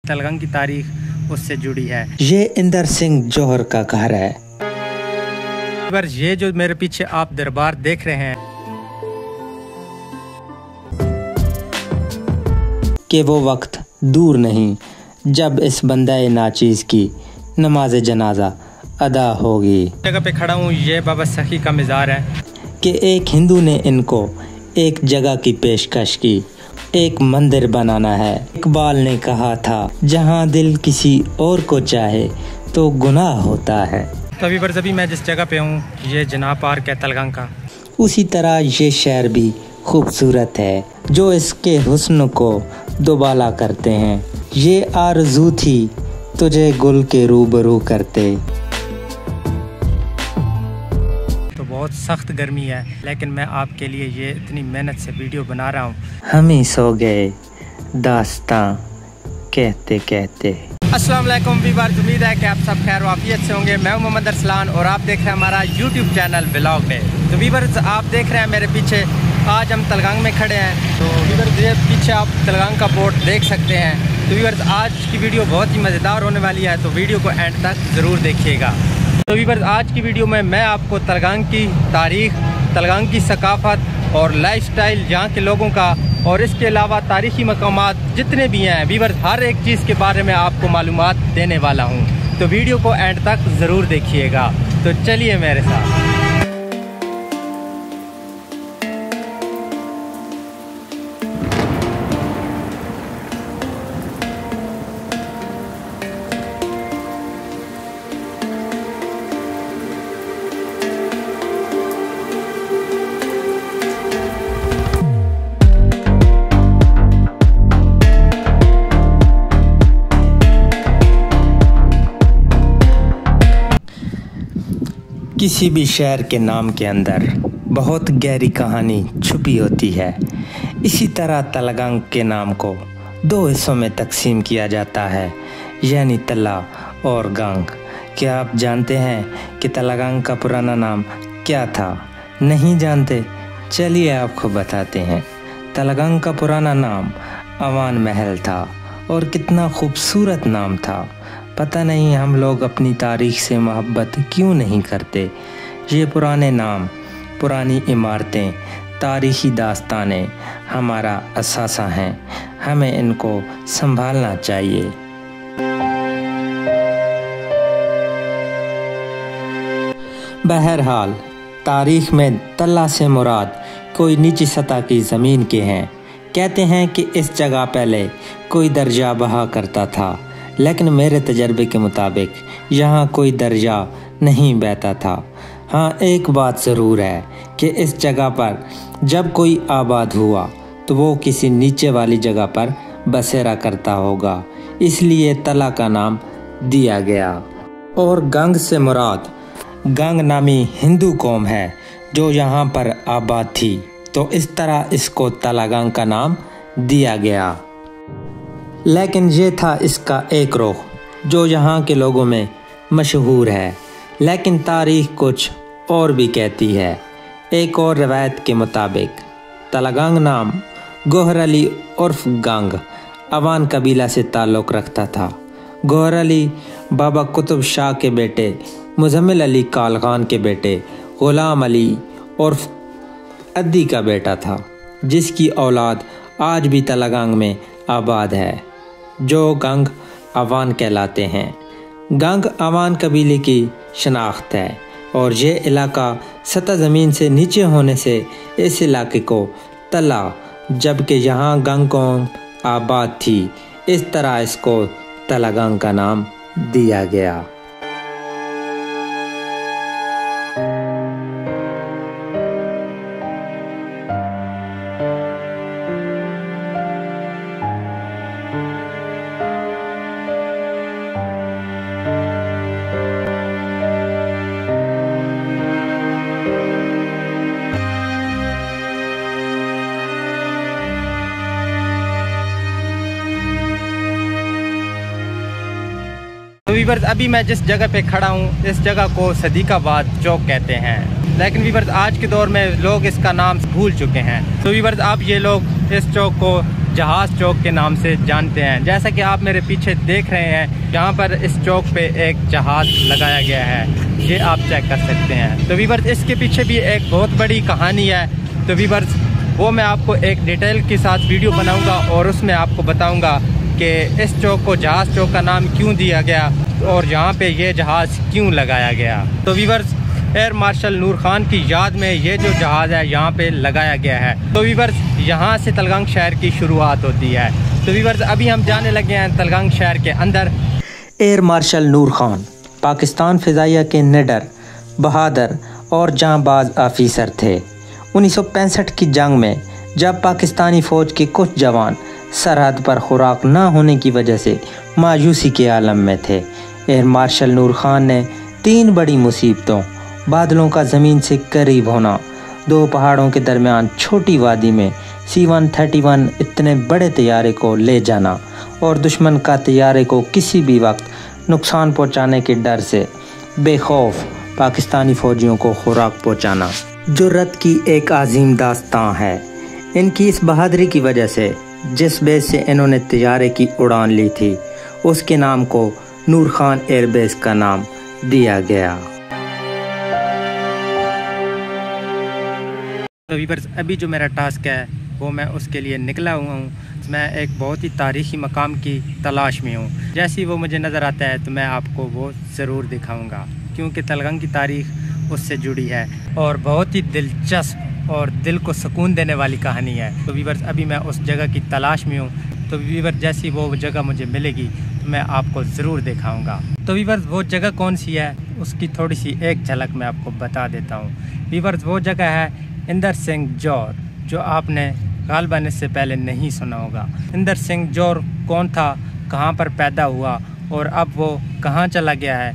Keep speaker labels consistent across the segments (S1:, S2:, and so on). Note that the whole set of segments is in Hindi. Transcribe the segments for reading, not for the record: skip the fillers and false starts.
S1: तलगंग की तारीख उससे जुड़ी है।
S2: ये इंदर सिंह जौहर का घर है।
S1: पर ये जो मेरे पीछे आप दरबार देख रहे हैं
S2: कि वो वक्त दूर नहीं जब इस बंदे नाचीज की नमाज जनाजा अदा होगी।
S1: जगह पे खड़ा हूँ, ये बाबा सखी का मज़ार है
S2: कि एक हिंदू ने इनको एक जगह की पेशकश की, एक मंदिर बनाना है। इकबाल ने कहा था जहाँ दिल किसी और को चाहे तो गुनाह होता है।
S1: तभी पर जभी मैं जिस जगह पे हूँ ये जनाब पार्क है तलगंग का।
S2: उसी तरह ये शहर भी खूबसूरत है जो इसके हुस्न को दुबाला करते हैं। ये आरज़ू थी तुझे गुल के रूबरू करते।
S1: तो बहुत सख्त गर्मी है लेकिन मैं आपके लिए ये इतनी मेहनत से वीडियो बना रहा हूँ।
S2: हम ही सो गए दास्तां कहते कहते।
S1: अस्सलाम वालेकुम वीवर्स, उम्मीद है कि आप सब खैर वाफियत से होंगे। मैं हूं मोहम्मद अरसलान और आप देख रहे हैं हमारा यूट्यूब चैनल व्लॉग पे। तो वीवर्स आप देख रहे हैं मेरे पीछे, आज हम तलगंग में खड़े हैं। तो वीवर्स ये पीछे आप तलगंग का बोर्ड देख सकते हैं। तो वीवर्स आज की वीडियो बहुत ही मज़ेदार होने वाली है, तो वीडियो को एंड तक ज़रूर देखिएगा। तो वीवर्स आज की वीडियो में मैं आपको तलगंग की तारीख़, तलगंग की सकाफ़त और लाइफस्टाइल यहाँ के लोगों का और इसके अलावा तारीख़ी मकामात जितने भी हैं वीवर्स हर एक चीज़ के बारे में आपको मालूमात देने वाला हूँ। तो वीडियो को एंड तक ज़रूर देखिएगा। तो चलिए मेरे साथ।
S2: किसी भी शहर के नाम के अंदर बहुत गहरी कहानी छुपी होती है। इसी तरह तलगंग के नाम को दो हिस्सों में तकसीम किया जाता है, यानी तला और गंग। क्या आप जानते हैं कि तलगंग का पुराना नाम क्या था? नहीं जानते? चलिए आपको बताते हैं। तलगंग का पुराना नाम अवान महल था और कितना खूबसूरत नाम था। पता नहीं हम लोग अपनी तारीख से मोहब्बत क्यों नहीं करते। ये पुराने नाम, पुरानी इमारतें, तारीख़ी दास्तानें हमारा असासा हैं। हमें इनको संभालना चाहिए। बहरहाल तारीख़ में तल्ला से मुराद कोई नीची सतह की ज़मीन के हैं। कहते हैं कि इस जगह पहले कोई दरिया बहा करता था, लेकिन मेरे तजर्बे के मुताबिक यहाँ कोई दरिया नहीं बहता था। हाँ, एक बात ज़रूर है कि इस जगह पर जब कोई आबाद हुआ तो वो किसी नीचे वाली जगह पर बसेरा करता होगा, इसलिए तला का नाम दिया गया। और गंग से मुराद गंग नामी हिंदू कौम है जो यहाँ पर आबाद थी, तो इस तरह इसको तलगंग का नाम दिया गया। लेकिन ये था इसका एक रुख जो यहाँ के लोगों में मशहूर है, लेकिन तारीख कुछ और भी कहती है। एक और रवायत के मुताबिक तलगंग नाम गोहर अली उर्फ गंग अवान कबीला से ताल्लुक़ रखता था। गोहर अली बाबा कुतुब शाह के बेटे मुजम्मिल अली कालखान के बेटे ग़ुलाम अली उर्फ अद्दी का बेटा था, जिसकी औलाद आज भी तलगंग में आबाद है, जो गंग अवान कहलाते हैं। गंग अवान कबीले की शनाख्त है और ये इलाका सतह ज़मीन से नीचे होने से इस इलाके को तला, जबकि यहाँ गंग कौम आबाद थी, इस तरह इसको तलगंग का नाम दिया गया।
S1: तो वीवर्स अभी मैं जिस जगह पे खड़ा हूँ इस जगह को सदीकाबाद चौक कहते हैं, लेकिन वीवर्स आज के दौर में लोग इसका नाम भूल चुके हैं। तो वीवर्स अब ये लोग इस चौक को जहाज़ चौक के नाम से जानते हैं। जैसा कि आप मेरे पीछे देख रहे हैं, यहाँ पर इस चौक पे एक जहाज़ लगाया गया है, ये आप चेक कर सकते हैं। तो वीवर्स इसके पीछे भी एक बहुत बड़ी कहानी है। तो वीवर्स वो मैं आपको एक डिटेल के साथ वीडियो बनाऊंगा और उसमें आपको बताऊंगा कि इस चौक को जहाज़ चौक का नाम क्यों दिया गया और यहाँ पे ये जहाज़ क्यों लगाया गया। तो वीवर्स एयर मार्शल नूर खान की याद में ये जो जहाज़ है यहाँ पे लगाया गया है। तो वीवर्स यहाँ से तलगंग शहर की शुरुआत होती है। तो वीवर्स अभी हम जाने लगे हैं तलगंग शहर के अंदर।
S2: एयर मार्शल नूर खान पाकिस्तान फ़िज़ाइया के निडर, बहादुर और जांबाज ऑफिसर थे। 1965 की जंग में जब पाकिस्तानी फ़ौज के कुछ जवान सरहद पर खुराक न होने की वजह से मायूसी के आलम में थे, एयर मार्शल नूर खान ने 3 बड़ी मुसीबतों, बादलों का ज़मीन से करीब होना, 2 पहाड़ों के दरमियान छोटी वादी में C-131 इतने बड़े तैयारे को ले जाना और दुश्मन का तैयारे को किसी भी वक्त नुकसान पहुंचाने के डर से बेखौफ पाकिस्तानी फ़ौजियों को खुराक पहुंचाना जुर्रत की एक अजीम दास्तां है। इनकी इस बहादुरी की वजह से जिस बेस से इन्होंने तैयारे की उड़ान ली थी, उसके नाम को नूर खान एयरबेस का नाम दिया गया।
S1: तो वीवर्स अभी जो मेरा टास्क है वो मैं उसके लिए निकला हुआ हूँ। मैं एक बहुत ही तारीख़ी मकाम की तलाश में हूँ। जैसे ही वो मुझे नज़र आता है तो मैं आपको वो ज़रूर दिखाऊंगा, क्योंकि तलगंग की तारीख़ उससे जुड़ी है और बहुत ही दिलचस्प और दिल को सुकून देने वाली कहानी है। तो वीवर्स अभी मैं उस जगह की तलाश में हूँ। तो वीवर्स जैसी वो जगह मुझे मिलेगी तो मैं आपको ज़रूर दिखाऊंगा। तो वीवर्स वो जगह कौन सी है उसकी थोड़ी सी एक झलक मैं आपको बता देता हूँ। वीवर्स वो जगह है इंदर सिंह जौहर, जो आपने गालबन इससे पहले नहीं सुना होगा। इंदर सिंह जौहर कौन था, कहाँ पर पैदा हुआ और अब वो कहाँ चला गया है,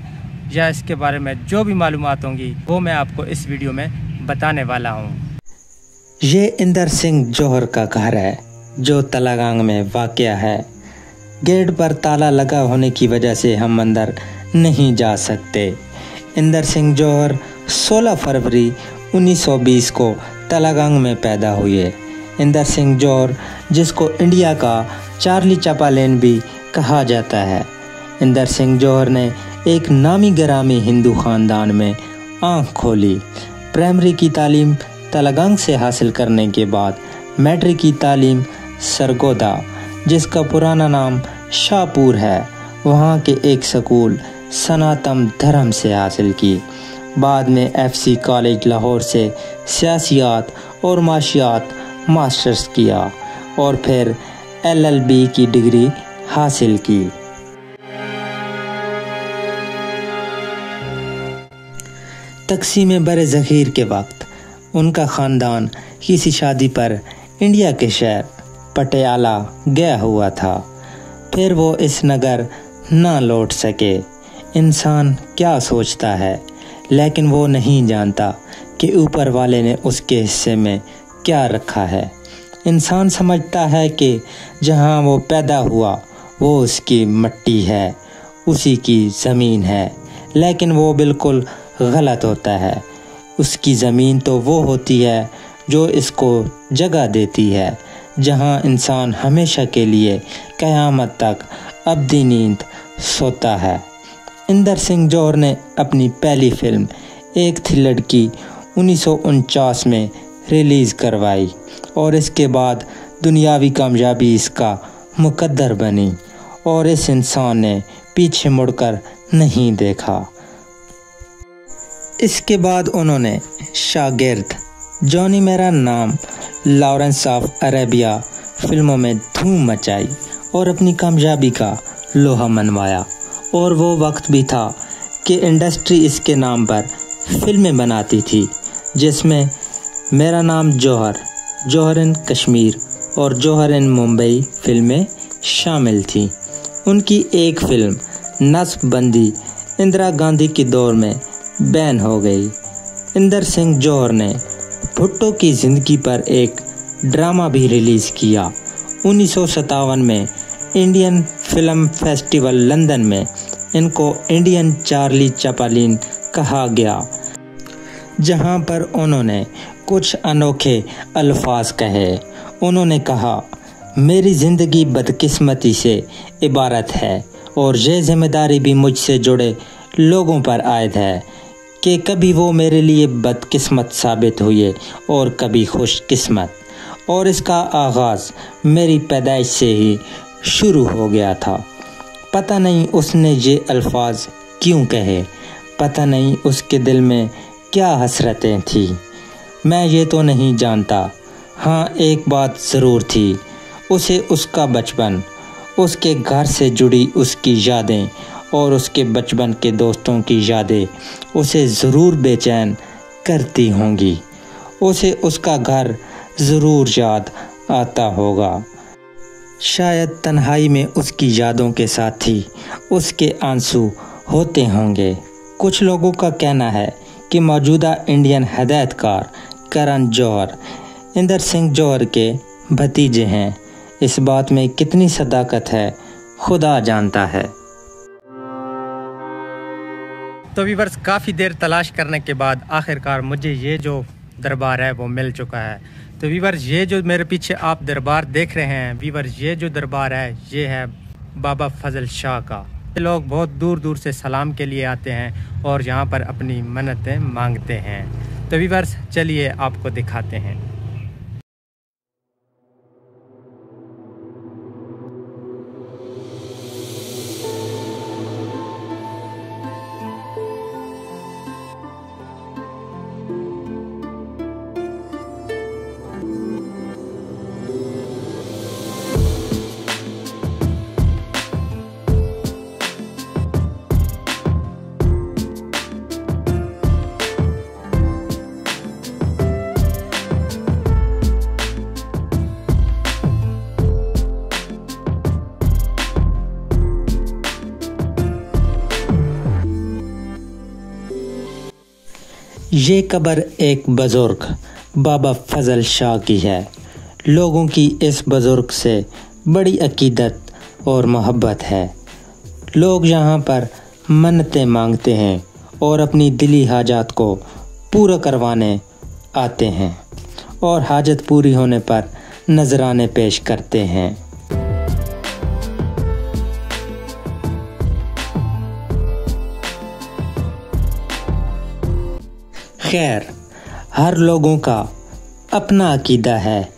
S1: या इसके बारे में जो भी मालूमात होंगी वो मैं आपको इस वीडियो में बताने वाला हूँ।
S2: ये इंदर सिंह जौहर का घर है जो तलगंग में वाक़या है। गेट पर ताला लगा होने की वजह से हम अंदर नहीं जा सकते। इंदर सिंह जौहर 16 फरवरी 1920 को तलगंग में पैदा हुए। इंदर सिंह जौहर, जिसको इंडिया का चार्ली चैपलिन भी कहा जाता है, इंदर सिंह जौहर ने एक नामी गिरामी हिंदू ख़ानदान में आँख खोली। प्राइमरी की तालीम तलगंग से हासिल करने के बाद मैट्रिक की तालीम सरगोदा, जिसका पुराना नाम शाहपुर है, वहाँ के एक स्कूल सनातन धर्म से हासिल की। बाद में FC कॉलेज लाहौर से सियासियात और माशियात मास्टर्स किया और फिर LLB की डिग्री हासिल की। तक़सीम बरे ज़ख़ीर के वक्त उनका ख़ानदान किसी शादी पर इंडिया के शहर पटियाला गया हुआ था। फिर वो इस नगर ना लौट सके। इंसान क्या सोचता है, लेकिन वो नहीं जानता कि ऊपर वाले ने उसके हिस्से में क्या रखा है। इंसान समझता है कि जहाँ वो पैदा हुआ वो उसकी मिट्टी है, उसी की ज़मीन है, लेकिन वो बिल्कुल गलत होता है। उसकी ज़मीन तो वो होती है जो इसको जगह देती है, जहाँ इंसान हमेशा के लिए क़यामत तक अब्दी नींद सोता है। इंदर सिंह जौहर ने अपनी पहली फिल्म एक थी लड़की 1949 में रिलीज़ करवाई और इसके बाद दुनियावी कामयाबी इसका मुकद्दर बनी और इस इंसान ने पीछे मुड़कर नहीं देखा। इसके बाद उन्होंने शागिर्द, जॉनी मेरा नाम, लॉरेंस ऑफ अरेबिया फिल्मों में धूम मचाई और अपनी कामयाबी का लोहा मनवाया। और वो वक्त भी था कि इंडस्ट्री इसके नाम पर फिल्में बनाती थी, जिसमें मेरा नाम जौहर, जौहर इन कश्मीर और जौहर इन मुंबई फिल्में शामिल थीं। उनकी एक फिल्म नस्बंदी इंदिरा गांधी के दौर में बैन हो गई। इंदर सिंह जौहर ने भुट्टो की ज़िंदगी पर एक ड्रामा भी रिलीज़ किया। 1957 में इंडियन फिल्म फेस्टिवल लंदन में इनको इंडियन चार्ली चैपलिन कहा गया, जहां पर उन्होंने कुछ अनोखे अल्फाज कहे। उन्होंने कहा, मेरी ज़िंदगी बदकिस्मती से इबारत है और ये जिम्मेदारी भी मुझसे जुड़े लोगों पर आयद है कि कभी वो मेरे लिए बदकिस्मत साबित हुए और कभी खुशकिस्मत। और इसका आगाज़ मेरी पैदाइश से ही शुरू हो गया था। पता नहीं उसने ये अल्फाज क्यों कहे, पता नहीं उसके दिल में क्या हसरतें थी, मैं ये तो नहीं जानता। हाँ, एक बात ज़रूर थी, उसे उसका बचपन, उसके घर से जुड़ी उसकी यादें और उसके बचपन के दोस्तों की यादें उसे ज़रूर बेचैन करती होंगी। उसे उसका घर ज़रूर याद आता होगा। शायद तन्हाई में उसकी यादों के साथ ही उसके आंसू होते होंगे। कुछ लोगों का कहना है कि मौजूदा इंडियन हिदायतकार करण जौहर इंदर सिंह जौहर के भतीजे हैं। इस बात में कितनी सदाकत है खुदा जानता है।
S1: तो व्यूअर्स, काफ़ी देर तलाश करने के बाद आखिरकार मुझे ये जो दरबार है वो मिल चुका है। तो व्यूअर्स, ये जो मेरे पीछे आप दरबार देख रहे हैं व्यूअर्स, ये जो दरबार है ये है बाबा फजल शाह का। लोग बहुत दूर दूर से सलाम के लिए आते हैं और यहाँ पर अपनी मन्नतें मांगते हैं। तो व्यूअर्स, चलिए आपको दिखाते हैं।
S2: ये कब्र एक बुज़ुर्ग बाबा फजल शाह की है। लोगों की इस बुज़ुर्ग से बड़ी अकीदत और मोहब्बत है। लोग यहाँ पर मन्नतें मांगते हैं और अपनी दिली हाजात को पूरा करवाने आते हैं और हाजत पूरी होने पर नजराने पेश करते हैं। खैर, हर लोगों का अपना अकीदा है,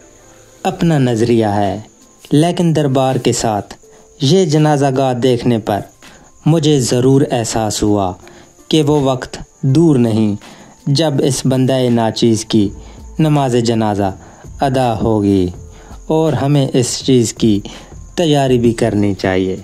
S2: अपना नज़रिया है, लेकिन दरबार के साथ ये जनाज़ागाह देखने पर मुझे ज़रूर एहसास हुआ कि वो वक्त दूर नहीं जब इस बंदाए नाचीज़ की नमाज जनाजा अदा होगी और हमें इस चीज़ की तैयारी भी करनी चाहिए।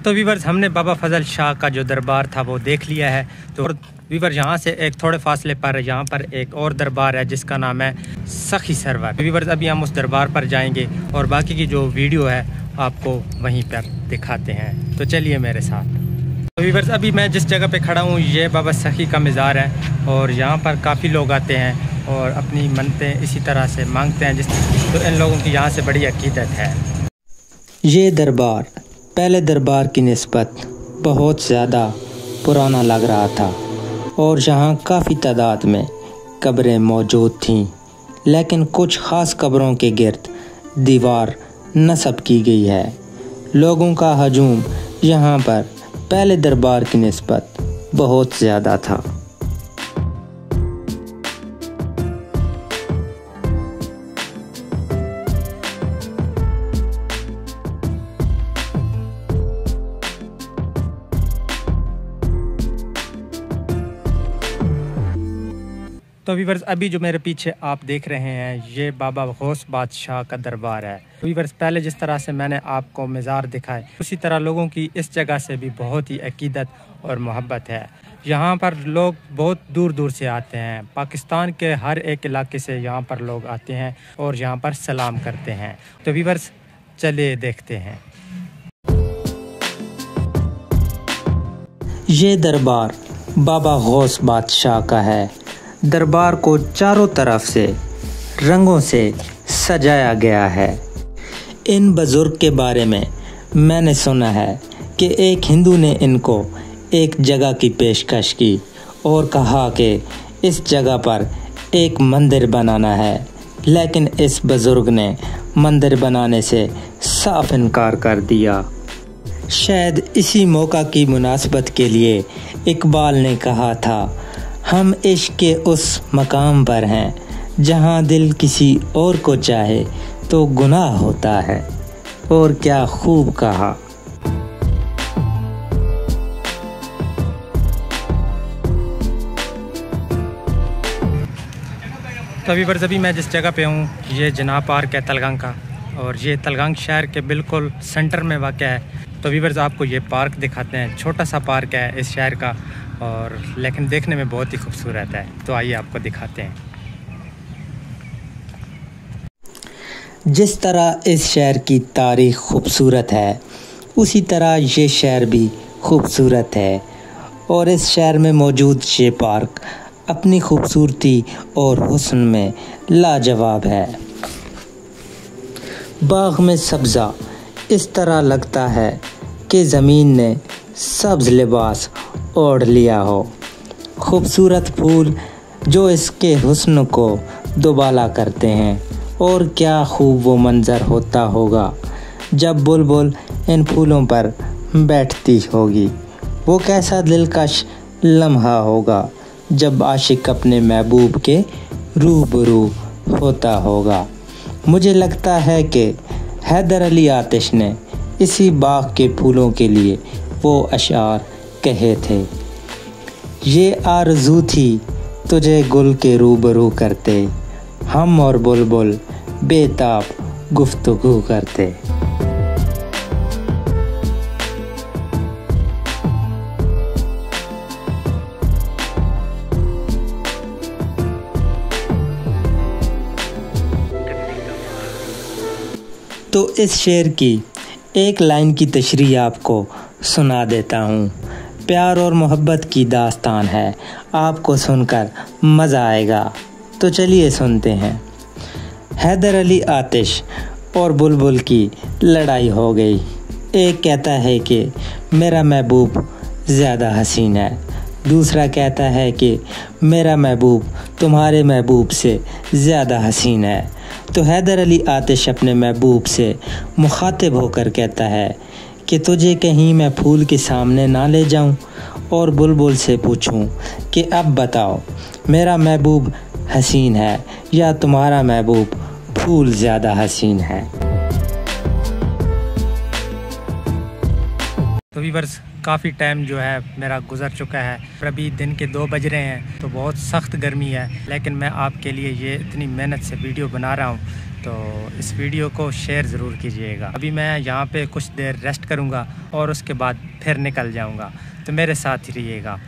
S1: तो व्यूअर्स, हमने बाबा फजल शाह का जो दरबार था वो देख लिया है। तो व्यूअर्स, यहाँ से एक थोड़े फासले पर यहाँ पर एक और दरबार है जिसका नाम है सखी सरवर। व्यूअर्स, अभी हम उस दरबार पर जाएंगे और बाकी की जो वीडियो है आपको वहीं पर दिखाते हैं। तो चलिए मेरे साथ। तो व्यूअर्स, अभी मैं जिस जगह पे खड़ा हूँ ये बाबा सखी का मज़ार है और यहाँ पर काफ़ी लोग आते हैं और अपनी मन्नतें इसी तरह से मांगते हैं तो इन लोगों की यहाँ से बड़ी अकीदत है।
S2: ये दरबार पहले दरबार की निस्बत बहुत ज़्यादा पुराना लग रहा था और यहाँ काफ़ी तादाद में कब्रें मौजूद थीं, लेकिन कुछ ख़ास कब्रों के गिर्द दीवार नस्ब की गई है। लोगों का हजूम यहाँ पर पहले दरबार की निस्बत बहुत ज़्यादा था।
S1: तो व्यूअर्स, अभी जो मेरे पीछे आप देख रहे हैं ये बाबा गौस बादशाह का दरबार है। व्यूअर्स, पहले जिस तरह से मैंने आपको मज़ार दिखाए उसी तरह लोगों की इस जगह से भी बहुत ही अकीदत और मोहब्बत है। यहाँ पर लोग बहुत दूर दूर से आते हैं। पाकिस्तान के हर एक इलाके से यहाँ पर लोग आते हैं और यहाँ पर सलाम करते हैं। तो व्यूअर्स, चलिए देखते हैं।
S2: ये दरबार बाबा गौस बादशाह का है। दरबार को चारों तरफ से रंगों से सजाया गया है। इन बुजुर्ग के बारे में मैंने सुना है कि एक हिंदू ने इनको एक जगह की पेशकश की और कहा कि इस जगह पर एक मंदिर बनाना है, लेकिन इस बुजुर्ग ने मंदिर बनाने से साफ इनकार कर दिया। शायद इसी मौका की मुनासबत के लिए इकबाल ने कहा था, हम इश्क के उस मकाम पर हैं जहां दिल किसी और को चाहे तो गुनाह होता है। और क्या खूब कहा।
S1: तो अभी मैं जिस जगह पे हूँ ये जनाब पार्क है तलगंग का, और ये तलगंग शहर के बिल्कुल सेंटर में वाक़ है। तो अभी आपको ये पार्क दिखाते हैं। छोटा सा पार्क है इस शहर का, और लेकिन देखने में बहुत ही खूबसूरत है। तो आइए आपको दिखाते हैं।
S2: जिस तरह इस शहर की तारीख खूबसूरत है, उसी तरह ये शहर भी खूबसूरत है। और इस शहर में मौजूद ये पार्क अपनी खूबसूरती और हुस्न में लाजवाब है। बाग में सब्ज़ा इस तरह लगता है कि ज़मीन ने सब्ज़ लिबास ओढ़ लिया हो। खूबसूरत फूल जो इसके हुस्न को दुबाला करते हैं। और क्या खूब वो मंज़र होता होगा जब बुलबुल इन फूलों पर बैठती होगी। वो कैसा दिलकश लम्हा होगा जब आशिक अपने महबूब के रूबरू होता होगा। मुझे लगता है कि हैदर अली आतिश ने इसी बाग के फूलों के लिए वो अशार कहे थे। ये आरज़ू थी तुझे गुल के रूबरू करते, हम और बुलबुल बेताब गुफ्तगू करते। तो इस शेर की एक लाइन की तशरीह आपको सुना देता हूँ। प्यार और मोहब्बत की दास्तान है, आपको सुनकर मज़ा आएगा। तो चलिए सुनते हैं। हैदर अली आतिश और बुलबुल की लड़ाई हो गई। एक कहता है कि मेरा महबूब ज़्यादा हसीन है, दूसरा कहता है कि मेरा महबूब तुम्हारे महबूब से ज़्यादा हसीन है। तो हैदर अली आतिश अपने महबूब से मुखातिब होकर कहता है कि तुझे कहीं मैं फूल के सामने ना ले जाऊं और बुलबुल से पूछूं कि अब बताओ मेरा महबूब हसीन है या तुम्हारा महबूब फूल ज़्यादा हसीन है।
S1: तो व्यूअर्स काफ़ी टाइम जो है मेरा गुजर चुका है। अभी दिन के 2 बज रहे हैं, तो बहुत सख्त गर्मी है, लेकिन मैं आपके लिए ये इतनी मेहनत से वीडियो बना रहा हूँ। तो इस वीडियो को शेयर ज़रूर कीजिएगा। अभी मैं यहाँ पे कुछ देर रेस्ट करूँगा और उसके बाद फिर निकल जाऊँगा, तो मेरे साथ ही रहिएगा।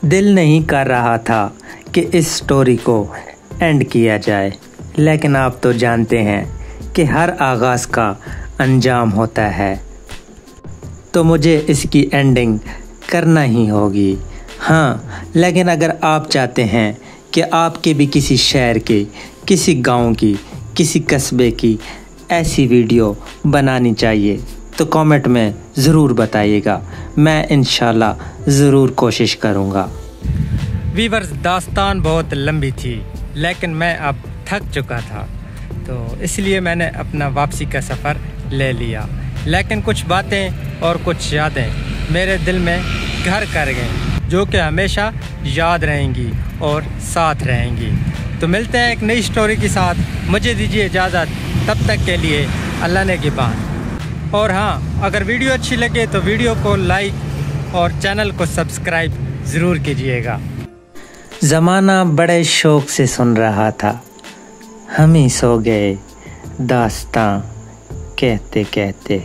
S2: दिल नहीं कर रहा था कि इस स्टोरी को एंड किया जाए, लेकिन आप तो जानते हैं कि हर आगाज़ का अंजाम होता है, तो मुझे इसकी एंडिंग करना ही होगी। हाँ, लेकिन अगर आप चाहते हैं कि आपके भी किसी शहर की, किसी गांव की, किसी कस्बे की ऐसी वीडियो बनानी चाहिए तो कमेंट में ज़रूर बताइएगा। मैं इंशाल्लाह ज़रूर कोशिश करूँगा।
S1: व्यूअर्स दास्तान बहुत लंबी थी, लेकिन मैं अब थक चुका था, तो इसलिए मैंने अपना वापसी का सफ़र ले लिया। लेकिन कुछ बातें और कुछ यादें मेरे दिल में घर कर गईं, जो कि हमेशा याद रहेंगी और साथ रहेंगी। तो मिलते हैं एक नई स्टोरी के साथ। मुझे दीजिए इजाज़त, तब तक के लिए अल्लाह ने की बात। और हाँ, अगर वीडियो अच्छी लगे तो वीडियो को लाइक और चैनल को सब्सक्राइब ज़रूर कीजिएगा।
S2: ज़माना बड़े शौक़ से सुन रहा था, हम ही सो गए दास्तां कहते कहते।